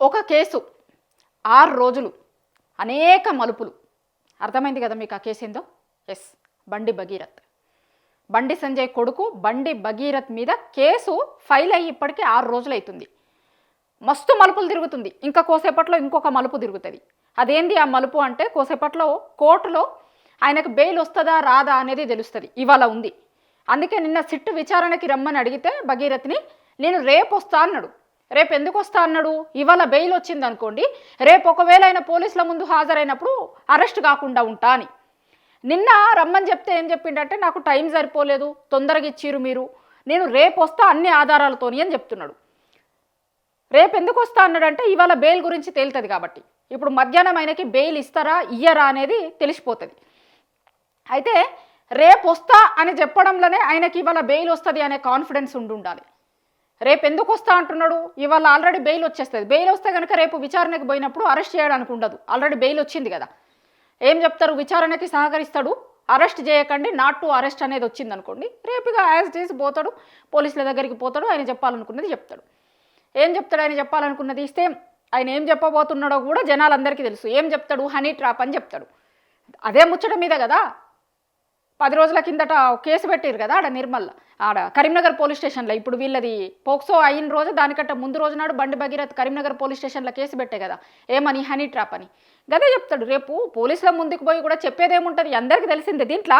ఒక కేసు 6 రోజులు అనేక మలుపులు. అర్థమైంది కదా మీకు ఆ కేసు ఏందో? ఎస్, బండి భగీరథ్. బండి సంజయ్ కొడుకు బండి భగీరథ్ మీద కేసు ఫైల్ అయ్యి ఇప్పటికీ 6 రోజులు అవుతుంది. మస్తు మలుపులు తిరుగుతుంది. ఇంకా కోసేపట్లో ఇంకొక మలుపు తిరుగుతుంది. అదేంది ఆ మలుపు అంటే, కోసేపట్లో కోర్టులో ఆయనకు బెయిల్ వస్తుందా రాదా అనేది తెలుస్తుంది. ఇవాళ ఉంది. అందుకే నిన్న సిట్టు విచారణకి రమ్మని అడిగితే భగీరథ్ని, నేను రేపు వస్తా అన్నాడు. రేపు ఎందుకు వస్తా అన్నాడు? ఇవాళ బెయిల్ వచ్చింది అనుకోండి, రేపు ఒకవేళ ఆయన పోలీసుల ముందు హాజరైనప్పుడు అరెస్ట్ కాకుండా ఉంటా అని. నిన్న రమ్మని చెప్తే ఏం చెప్పిండంటే, నాకు టైం సరిపోలేదు, తొందరగా ఇచ్చిరు మీరు, నేను రేపు వస్తా అన్ని ఆధారాలతోని అని చెప్తున్నాడు. రేపు ఎందుకు వస్తా అన్నాడంటే, ఇవాళ బెయిల్ గురించి తేలుతుంది కాబట్టి. ఇప్పుడు మధ్యాహ్నం ఆయనకి బెయిల్ ఇస్తారా ఇయ్యరా అనేది తెలిసిపోతుంది. అయితే రేపు వస్తా అని చెప్పడంలోనే ఆయనకి ఇవాళ బెయిల్ వస్తుంది అనే కాన్ఫిడెన్స్ ఉండాలి. రేపు ఎందుకు వస్తా అంటున్నాడు? ఇవాళ ఆల్రెడీ బెయిల్ వచ్చేస్తుంది. బెయిల్ వస్తే కనుక రేపు విచారణకు పోయినప్పుడు అరెస్ట్ చేయడానికి ఉండదు. ఆల్రెడీ బెయిల్ వచ్చింది కదా. ఏం చెప్తారు? విచారణకి సహకరిస్తాడు, అరెస్ట్ చేయకండి, నాట్ టు అరెస్ట్ అనేది వచ్చింది అనుకోండి, రేపుగా యాజ్ చేసి పోతాడు, పోలీసుల దగ్గరికి పోతాడు, ఆయన చెప్పాలనుకున్నది చెప్తాడు. ఏం చెప్తాడు? ఆయన చెప్పాలనుకున్నది ఇస్తే ఆయన ఏం చెప్పబోతున్నాడో కూడా జనాలందరికీ తెలుసు. ఏం చెప్తాడు? హనీ ట్రాప్ అని చెప్తాడు. అదే ముచ్చట మీద కదా 10 రోజుల కిందట కేసు పెట్టారు కదా ఆడ నిర్మల్, ఆడ కరీంనగర్ పోలీస్ స్టేషన్లో. ఇప్పుడు వీళ్ళది పోక్సో అయిన రోజు, దానికంటే ముందు రోజు నాడు బండి భగీరథ్ కరీంనగర్ పోలీస్ స్టేషన్లో కేసు పెట్టే కదా, ఏమని? హనీ ట్రాప్ అని. గదే చెప్తాడు. రేపు పోలీసుల ముందుకు పోయి కూడా చెప్పేదేముంటుంది? అందరికీ తెలిసిందే. దీంట్లో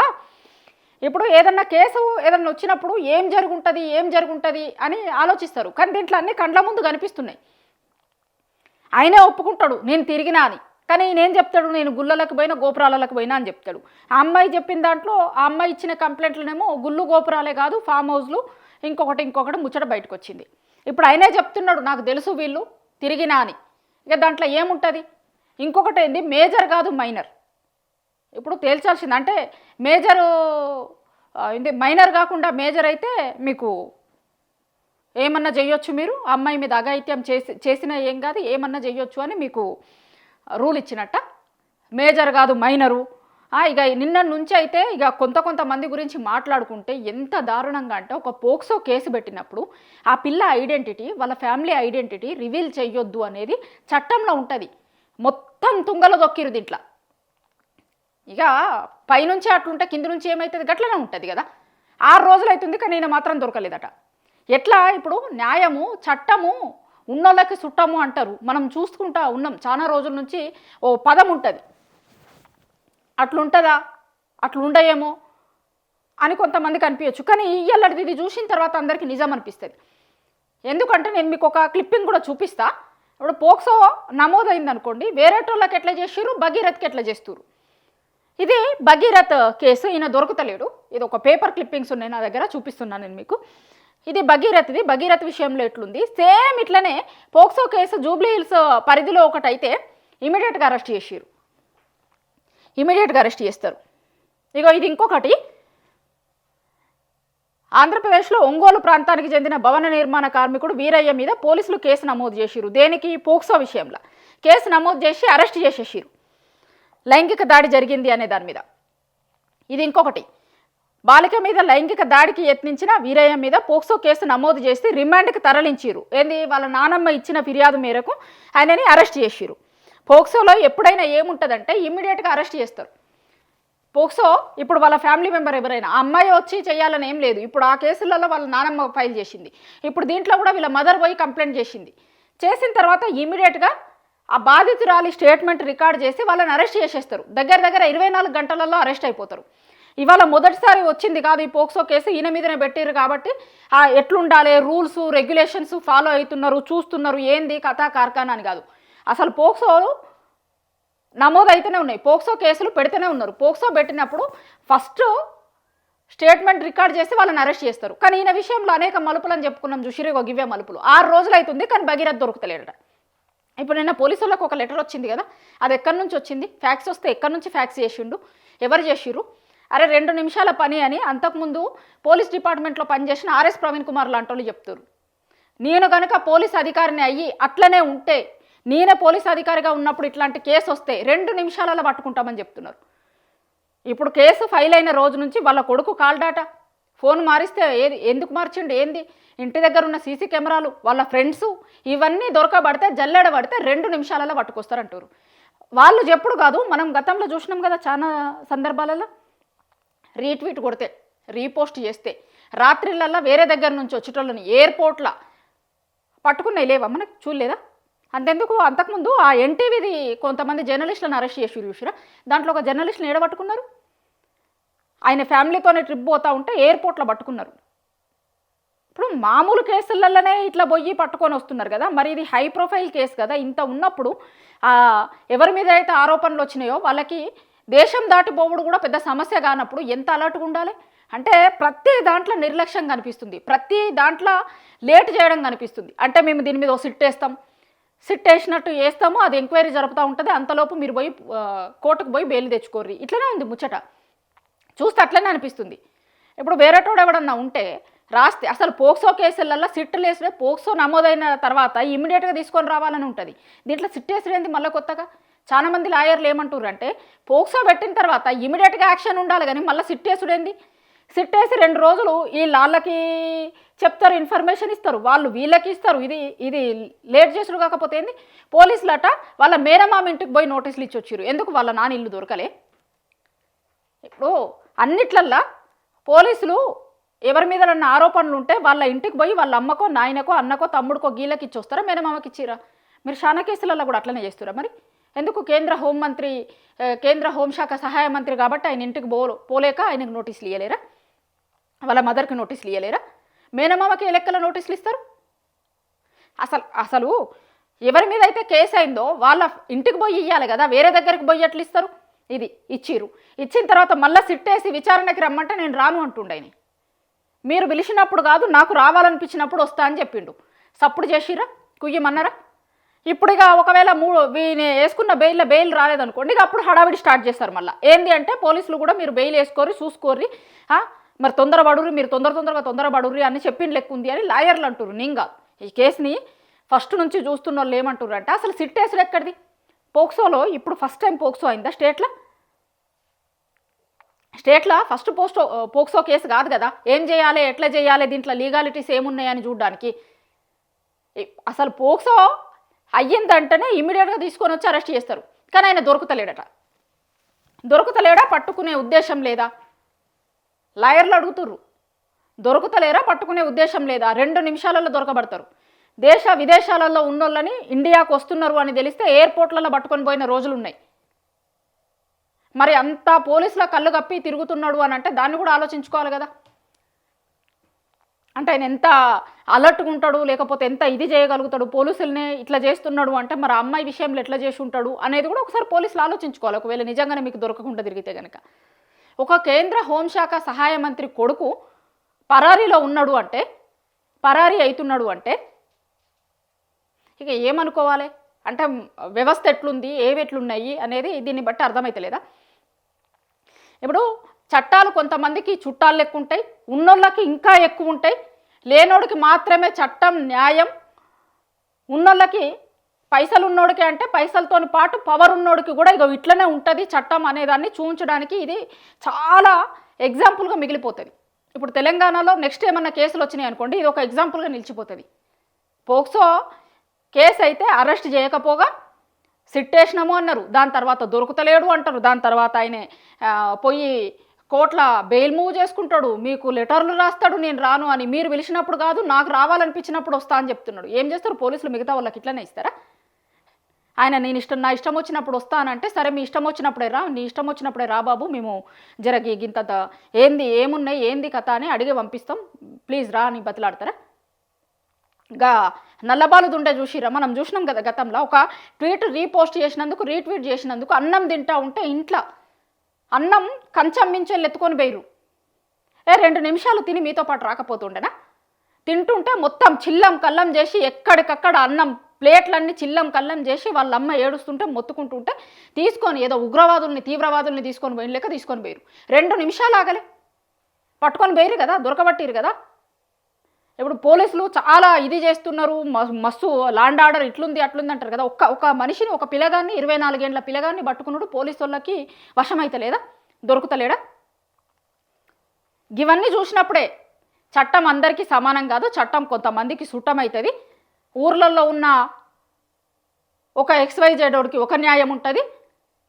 ఇప్పుడు ఏదన్నా కేసు ఏదన్నా వచ్చినప్పుడు ఏం జరుగుంటుంది అని ఆలోచిస్తారు. కానీ దీంట్లో అన్ని కండ్ల ముందు కనిపిస్తున్నాయి. ఆయనే ఒప్పుకుంటాడు నేను తిరిగినా అని. కానీ నేనేం చెప్తాడు? నేను గుళ్ళలకు పోయినా, గోపురాలకు పోయినా అని చెప్తాడు. ఆ అమ్మాయి చెప్పిన దాంట్లో, ఆ అమ్మాయి ఇచ్చిన కంప్లైంట్లనేమో గుళ్ళు గోపురాలే కాదు, ఫామ్ హౌస్లు, ఇంకొకటి ముచ్చట బయటకు వచ్చింది. ఇప్పుడు ఆయనే చెప్తున్నాడు నాకు తెలుసు వీళ్ళు తిరిగినా అని. ఇక దాంట్లో ఏముంటుంది? ఇంకొకటి ఏంది, మేజర్ కాదు మైనర్. ఇప్పుడు తేల్చాల్సింది అంటే మేజరు ఇది మైనర్ కాకుండా మేజర్ అయితే మీకు ఏమన్నా చేయొచ్చు, మీరు అమ్మాయి మీద అఘాయిత్యం చేసినా ఏం కాదు, ఏమన్నా చేయొచ్చు అని మీకు రూల్ ఇచ్చినట్ట. మేజర్ కాదు మైనరు. ఇక నిన్న నుంచి అయితే ఇక కొంతమంది గురించి మాట్లాడుకుంటే ఎంత దారుణంగా అంటే, ఒక పోక్సో కేసు పెట్టినప్పుడు ఆ పిల్ల ఐడెంటిటీ, వాళ్ళ ఫ్యామిలీ ఐడెంటిటీ రివీల్ చేయొద్దు అనేది చట్టంలో ఉంటుంది. మొత్తం తుంగలో దొక్కిరు దీంట్లో. ఇక పైనుంచి అట్లుంటే కింద నుంచి ఏమవుతుంది? గట్లనే ఉంటుంది కదా. 6 రోజులు అవుతుంది కానీ నేను మాత్రం దొరకలేదట. ఎట్లా? ఇప్పుడు న్యాయము, చట్టము ఉన్నోళ్ళకి చుట్టము అంటారు. మనం చూసుకుంటా ఉన్నాం చాలా రోజుల నుంచి. ఓ పదం ఉంటుంది, అట్లుంటుందా, అట్లుండయేమో అని కొంతమందికి అనిపించచ్చు. కానీ ఇయ్యల్లది ఇది చూసిన తర్వాత అందరికీ నిజం అనిపిస్తుంది. ఎందుకంటే నేను మీకు ఒక క్లిప్పింగ్ కూడా చూపిస్తా. ఇప్పుడు పోక్సో నమోదైంది అనుకోండి, వేరేటోళ్ళకి ఎట్లా చేసిరు, భగీరథ్కి ఎట్లా చేస్తారు. ఇది భగీరథ్ కేసు. ఈయన దొరుకుతలేడు. ఇది ఒక పేపర్ క్లిప్పింగ్స్ ఉన్నాయి నా దగ్గర, చూపిస్తున్నాను నేను మీకు. ఇది భగీరథ్ది. భగీరథ్ విషయంలో ఎట్లుంది, సేమ్ ఇట్లనే పోక్సో కేసు జూబ్లీ హిల్స్ పరిధిలో ఒకటైతే ఇమీడియట్గా అరెస్ట్ చేసిరు, ఇమీడియట్గా అరెస్ట్ చేస్తారు. ఇగో ఇది ఇంకొకటి. ఆంధ్రప్రదేశ్లో ఒంగోలు ప్రాంతానికి చెందిన భవన నిర్మాణ కార్మికుడు వీరయ్య మీద పోలీసులు కేసు నమోదు చేసిరు. దేనికి? పోక్సో విషయంలో కేసు నమోదు చేసి అరెస్ట్ చేసేసిరు, లైంగిక దాడి జరిగింది అనే దాని మీద. ఇది ఇంకొకటి. బాలిక మీద లైంగిక దాడికి యత్నించిన వీరయ్య మీద పోక్సో కేసు నమోదు చేసి రిమాండ్కి తరలించారు. ఏంది? వాళ్ళ నానమ్మ ఇచ్చిన ఫిర్యాదు మేరకు ఆయనని అరెస్ట్ చేసిరు. పోక్సోలో ఎప్పుడైనా ఏముంటుందంటే ఇమ్మీడియట్గా అరెస్ట్ చేస్తారు. పోక్సో ఇప్పుడు వాళ్ళ ఫ్యామిలీ మెంబర్ ఎవరైనా, ఆ అమ్మాయి వచ్చి చేయాలని ఏం లేదు. ఇప్పుడు ఆ కేసులలో వాళ్ళ నానమ్మ ఫైల్ చేసింది. ఇప్పుడు దీంట్లో కూడా వీళ్ళ మదర్ పోయి కంప్లైంట్ చేసింది. చేసిన తర్వాత ఇమ్మీడియట్గా ఆ బాధితురాలి స్టేట్మెంట్ రికార్డ్ చేసి వాళ్ళని అరెస్ట్ చేసేస్తారు. దగ్గర 24 గంటలలో అరెస్ట్ అయిపోతారు. ఇవాళ మొదటిసారి వచ్చింది కాదు ఈ పోక్సో కేసు, ఈయన మీదనే పెట్టారు కాబట్టి ఎట్లుండాలి, రూల్స్ రెగ్యులేషన్స్ ఫాలో అవుతున్నారు, చూస్తున్నారు, ఏంది కథా కార్ఖానా అని కాదు. అసలు పోక్సోలు నమోదైతేనే ఉన్నాయి, పోక్సో కేసులు పెడితేనే ఉన్నారు. పోక్సో పెట్టినప్పుడు ఫస్ట్ స్టేట్మెంట్ రికార్డ్ చేసి వాళ్ళని అరెస్ట్ చేస్తారు. కానీ ఈయన విషయంలో అనేక మలుపులు అని చెప్పుకున్నాం. చూసిరేగో గివ్వే మలుపులు. 6 రోజులు అవుతుంది కానీ భగీరథ్ దొరుకుతలేడట. ఇప్పుడు నిన్న పోలీసు వాళ్ళకి ఒక లెటర్ వచ్చింది కదా, అది ఎక్కడి నుంచి వచ్చింది? ఫ్యాక్స్ వస్తే ఎక్కడి నుంచి ఫ్యాక్స్ చేసిండు, ఎవరు చేసిరు? అరే 2 నిమిషాల పని అని అంతకుముందు పోలీస్ డిపార్ట్మెంట్లో పనిచేసిన ఆర్ఎస్ ప్రవీణ్ కుమార్ లాంటి వాళ్ళు చెప్తారు. నేను కనుక పోలీస్ అధికారిని అయ్యి అట్లనే ఉంటే, నేనే పోలీస్ అధికారిగా ఉన్నప్పుడు ఇట్లాంటి కేసు వస్తే 2 నిమిషాలలో పట్టుకుంటామని చెప్తున్నారు. ఇప్పుడు కేసు ఫైల్ అయిన రోజు నుంచి వాళ్ళ కొడుకు కాల్ డాటా, ఫోన్ మారిస్తే ఏది ఎందుకు మార్చిండు ఏంది, ఇంటి దగ్గర ఉన్న సీసీ కెమెరాలు, వాళ్ళ ఫ్రెండ్స్, ఇవన్నీ దొరకబడితే జల్లెడ పడితే 2 నిమిషాలలో పట్టుకొస్తారంటారు. వాళ్ళు చెప్పుడు కాదు, మనం గతంలో చూసినాం కదా చాలా సందర్భాలలో. రీట్వీట్ కొడితే, రీపోస్ట్ చేస్తే, రాత్రిళ్ళల్లో వేరే దగ్గర నుంచి వచ్చేటోళ్ళని ఎయిర్పోర్ట్లో పట్టుకున్నాయి లేవా, మనకు చూడలేదా? అంతెందుకు, అంతకుముందు ఆ ఎన్టీవీది కొంతమంది జర్నలిస్టులను అరెస్ట్ చేసి చూసిరా, దాంట్లో ఒక జర్నలిస్ట్ని ఏడబట్టుకున్నారు. ఆయన ఫ్యామిలీతోనే ట్రిప్ పోతూ ఉంటే ఎయిర్పోర్ట్లో పట్టుకున్నారు. ఇప్పుడు మామూలు కేసులలోనే ఇట్లా పోయి పట్టుకొని వస్తున్నారు కదా, మరి ఇది హై ప్రొఫైల్ కేసు కదా. ఇంత ఉన్నప్పుడు ఎవరి మీద అయితే ఆరోపణలు వచ్చినాయో వాళ్ళకి దేశం దాటిపోవడం కూడా పెద్ద సమస్య కానప్పుడు ఎంత అలర్ట్గా ఉండాలి అంటే, ప్రతి దాంట్లో నిర్లక్ష్యం కనిపిస్తుంది, ప్రతి దాంట్లో లేట్ చేయడం కనిపిస్తుంది. అంటే మేము దీని మీద సిట్ వేస్తాం, సిట్ వేసినట్టు వేస్తాము, అది ఎంక్వైరీ జరుపుతూ ఉంటుంది, అంతలోపు మీరు పోయి కోర్టుకు పోయి బెయిల్ తెచ్చుకోర్రి. ఇట్లనే ఉంది ముచ్చట, చూస్తే అట్లనే అనిపిస్తుంది. ఇప్పుడు వేరేటోడు ఎవడన్నా ఉంటే రాస్తే, అసలు పోక్సో కేసులలో సిట్లు వేసినా పోక్సో నమోదైన తర్వాత ఇమీడియట్గా తీసుకొని రావాలని ఉంటుంది. దీంట్లో సిట్ వేసినది మళ్ళీ కొత్తగా. చాలామంది లాయర్లు ఏమంటారు అంటే, పోక్సో పెట్టిన తర్వాత ఇమీడియట్గా యాక్షన్ ఉండాలి కానీ మళ్ళీ సిట్ వేసుడేంది. సిట్ వేసి 2 రోజులు ఈ వాళ్ళకి చెప్తారు, ఇన్ఫర్మేషన్ ఇస్తారు, వాళ్ళు వీళ్ళకి ఇస్తారు, ఇది లేట్ చేసుడు కాకపోతే ఏంది. పోలీసులట వాళ్ళ మేనమామ ఇంటికి పోయి నోటీసులు ఇచ్చి వచ్చారు, ఎందుకు వాళ్ళ నాన్న ఇల్లు దొరకలే. ఇప్పుడు అన్నిట్లల్లా పోలీసులు ఎవరి మీద నన్న ఆరోపణలు ఉంటే వాళ్ళ ఇంటికి పోయి వాళ్ళ అమ్మకో నాయనకో అన్నకో తమ్ముడికో గీళ్ళకి ఇచ్చి వస్తారా, మేనమామకి ఇచ్చిరా? మీరు చాలా కేసులలో కూడా అట్లనే చేస్తారా? మరి ఎందుకు కేంద్ర హోంశాఖ సహాయ మంత్రి కాబట్టి ఆయన ఇంటికి పోలేక ఆయనకు నోటీసులు ఇవ్వలేరా? వాళ్ళ మదర్కి నోటీసులు ఇవ్వలేరా? మేనమామకి ఏ లెక్కల నోటీసులు ఇస్తారు? అసలు ఎవరి మీద అయితే కేసు అయిందో వాళ్ళ ఇంటికి పోయి ఇవ్వాలి కదా, వేరే దగ్గరికి పోయి ఎట్లా ఇస్తారు? ఇది ఇచ్చిన తర్వాత మళ్ళీ సిట్టేసి విచారణకి రమ్మంటే నేను రాను అంటుండేని. మీరు పిలిచినప్పుడు కాదు, నాకు రావాలనిపించినప్పుడు వస్తా అని చెప్పిండు. సప్పుడు చేసిరా, కుయ్యమన్నారా? ఇప్పుడు ఇక ఒకవేళ వేసుకున్న బెయిల్ రాలేదనుకోండి, ఇక అప్పుడు హడావిడి స్టార్ట్ చేస్తారు. మళ్ళీ ఏంది అంటే, పోలీసులు కూడా మీరు బెయిల్ వేసుకోరి, చూసుకోర్రి, మరి మీరు తొందరపడుర్రి అని చెప్పిన లెక్క ఉంది అని లాయర్లు అంటారు. నేను కాదు, ఈ కేసుని ఫస్ట్ నుంచి చూస్తున్న వాళ్ళు ఏమంటారు అంటే, అసలు సిట్టేసుడు ఎక్కడిది? పోక్సోలో ఇప్పుడు ఫస్ట్ టైం పోక్సో అయిందా స్టేట్లో ఫస్ట్ పోక్సో కేసు కాదు కదా. ఏం చేయాలి, ఎట్లా చేయాలి, దీంట్లో లీగాలిటీస్ ఏమున్నాయని చూడడానికి. అసలు పోక్సో అయ్యిందంటేనే ఇమీడియట్గా తీసుకొని వచ్చి అరెస్ట్ చేస్తారు. కానీ ఆయన దొరుకుతలేడా, పట్టుకునే ఉద్దేశం లేదా? లాయర్లు అడుగుతుర్రు, దొరుకుతలేరా, పట్టుకునే ఉద్దేశం లేదా? 2 నిమిషాలలో దొరకబడతారు. దేశ విదేశాలలో ఉన్నోళ్ళని ఇండియాకు వస్తున్నారు అని తెలిస్తే ఎయిర్పోర్ట్లలో పట్టుకొని పోయిన రోజులు ఉన్నాయి. మరి అంత పోలీసుల కళ్ళు కప్పి తిరుగుతున్నాడు అని అంటే దాన్ని కూడా ఆలోచించుకోవాలి కదా. అంటే ఆయన ఎంత అలర్ట్గా ఉంటాడు, లేకపోతే ఎంత ఇది చేయగలుగుతాడు, పోలీసులనే ఇట్లా చేస్తున్నాడు అంటే మరి అమ్మాయి విషయంలో ఎట్లా చేసి ఉంటాడు అనేది కూడా ఒకసారి పోలీసులు ఆలోచించుకోవాలి. ఒకవేళ నిజంగానే మీకు దొరకకుండా తిరిగితే కనుక. ఒక కేంద్ర హోంశాఖ సహాయ మంత్రి కొడుకు పరారీలో ఉన్నాడు అంటే, పరారీ అవుతున్నాడు అంటే ఇక ఏమనుకోవాలి అంటే, వ్యవస్థ ఎట్లుంది, ఎట్లున్నాయి అనేది దీన్ని బట్టి అర్థమైతలేదా? ఇప్పుడు చట్టాలు కొంతమందికి చుట్టాలు లెక్క ఉంటాయి, ఉన్నోళ్ళకి ఇంకా ఎక్కువ ఉంటాయి. లేనోడికి మాత్రమే చట్టం న్యాయం, ఉన్నోళ్ళకి పైసలు ఉన్నోడికి అంటే పైసలతో పాటు పవర్ ఉన్నోడికి కూడా ఇక ఇట్లనే ఉంటుంది చట్టం అనేదాన్ని చూపించడానికి ఇది చాలా ఎగ్జాంపుల్గా మిగిలిపోతుంది. ఇప్పుడు తెలంగాణలో నెక్స్ట్ ఏమన్నా కేసులు వచ్చినాయి అనుకోండి, ఇది ఒక ఎగ్జాంపుల్గా నిలిచిపోతుంది. పోక్సో కేసు అయితే అరెస్ట్ చేయకపోగా సిట్టేసినాము అన్నారు, దాని తర్వాత దొరుకుతలేడు అంటారు, దాని తర్వాత ఆయన పోయి కోర్టుల బెయిల్ మూవ్ చేసుకుంటాడు, మీకు లెటర్లు రాస్తాడు నేను రాను అని. మీరు పిలిచినప్పుడు కాదు, నాకు రావాలనిపించినప్పుడు వస్తా అని చెప్తున్నాడు. ఏం చేస్తారు పోలీసులు? మిగతా వాళ్ళకి ఇట్లనే ఇస్తారా? ఆయన నా ఇష్టం వచ్చినప్పుడు వస్తానంటే, సరే మీ ఇష్టం వచ్చినప్పుడే రా, నీ ఇష్టం వచ్చినప్పుడే రా బాబు, మేము జరగి గింత ఏమున్నాయి ఏంది కథ అని అడిగి పంపిస్తాం, ప్లీజ్ రా అని బతిలాడతారా? నల్లబాలుది ఉండే చూసిరా, మనం చూసినాం కదా గతంలో. ఒక ట్వీట్ రీట్వీట్ చేసినందుకు అన్నం తింటా ఉంటే ఇంట్లో అన్నం కంచం మించెళ్ళి ఎత్తుకొని పోయిరు. 2 నిమిషాలు తిని మీతో పాటు రాకపోతుండేనా? తింటుంటే మొత్తం చిల్లం కల్లం చేసి ఎక్కడికక్కడ అన్నం ప్లేట్లన్నీ చిల్లం కల్లం చేసి వాళ్ళ అమ్మ ఏడుస్తుంటే మొత్తుకుంటుంటే తీసుకొని ఏదో తీవ్రవాదుల్ని తీసుకొని పోయిన తీసుకొని పోయిరు. 2 నిమిషాలు ఆగలే, పట్టుకొని పోయిరు కదా, దొరకబట్టిరు కదా. ఇప్పుడు పోలీసులు చాలా ఇది చేస్తున్నారు, మస్తు లాండ్ ఆర్డర్ ఇట్లుంది అట్లుంది అంటారు కదా. ఒక మనిషిని, ఒక పిల్లగాన్ని, 24 ఏళ్ల పిల్లగాన్ని పట్టుకున్నాడు, పోలీసు వాళ్ళకి వశమైతే లేదా, దొరుకుతలేడా? ఇవన్నీ చూసినప్పుడే చట్టం అందరికీ సమానం కాదు, చట్టం కొంతమందికి సుట్టమవుతుంది. ఊర్లలో ఉన్న ఒక XYZ ఒక న్యాయం ఉంటుంది,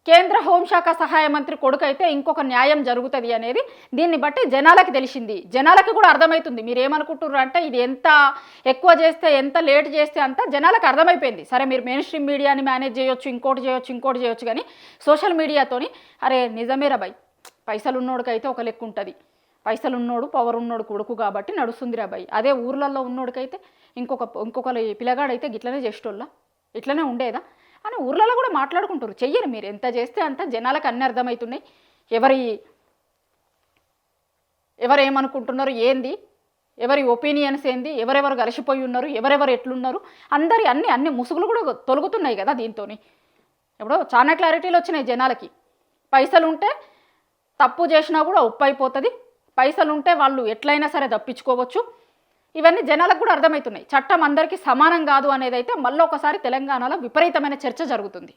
కేంద్ర హోంశాఖ సహాయ మంత్రి కొడుకు అయితే ఇంకొక న్యాయం జరుగుతుంది అనేది దీన్ని బట్టి జనాలకి తెలిసింది. జనాలకి కూడా అర్థమవుతుంది. మీరు ఏమనుకుంటున్నారు అంటే ఇది ఎంత ఎక్కువ చేస్తే ఎంత లేట్ చేస్తే అంత జనాలకు అర్థమైపోయింది. సరే మీరు మెయిన్ స్ట్రీమ్ మీడియాని మేనేజ్ చేయొచ్చు, ఇంకోటి చేయొచ్చు, కానీ సోషల్ మీడియాతోని అరే నిజమేరా భయ్, పైసలు ఉన్నోడికైతే ఒక లెక్క ఉంటుంది, పైసలు ఉన్నోడు పవర్ ఉన్నోడు కొడుకు కాబట్టి నడుస్తుందిరా భయ్. అదే ఊర్లలో ఉన్నోడికైతే ఇంకొక పిల్లగాడైతే గిట్లనే చేసేటోళ్ళ, ఇట్లనే ఉండేదా అని ఊర్లలో కూడా మాట్లాడుకుంటారు. చెయ్యరు, మీరు ఎంత చేస్తే అంత జనాలకు అన్నీ అర్థమవుతున్నాయి. ఎవరేమనుకుంటున్నారు ఏంది, ఎవరి ఒపీనియన్స్ ఏంది, ఎవరెవరు కలిసిపోయి ఉన్నారు, ఎవరెవరు ఎట్లున్నారు, అన్ని ముసుగులు కూడా తొలగుతున్నాయి కదా దీంతో. ఇప్పుడు చాలా క్లారిటీలు వచ్చినాయి జనాలకి. పైసలు ఉంటే తప్పు చేసినా కూడా ఒప్పు అయిపోతుంది, పైసలు ఉంటే వాళ్ళు ఎట్లయినా సరే తప్పించుకోవచ్చు. ఇవన్నీ జనాలకు కూడా అర్థమవుతున్నాయి. చట్టం అందరికీ సమానం కాదు అనేది అయితే మళ్ళీ ఒకసారి తెలంగాణలో విపరీతమైన చర్చ జరుగుతుంది.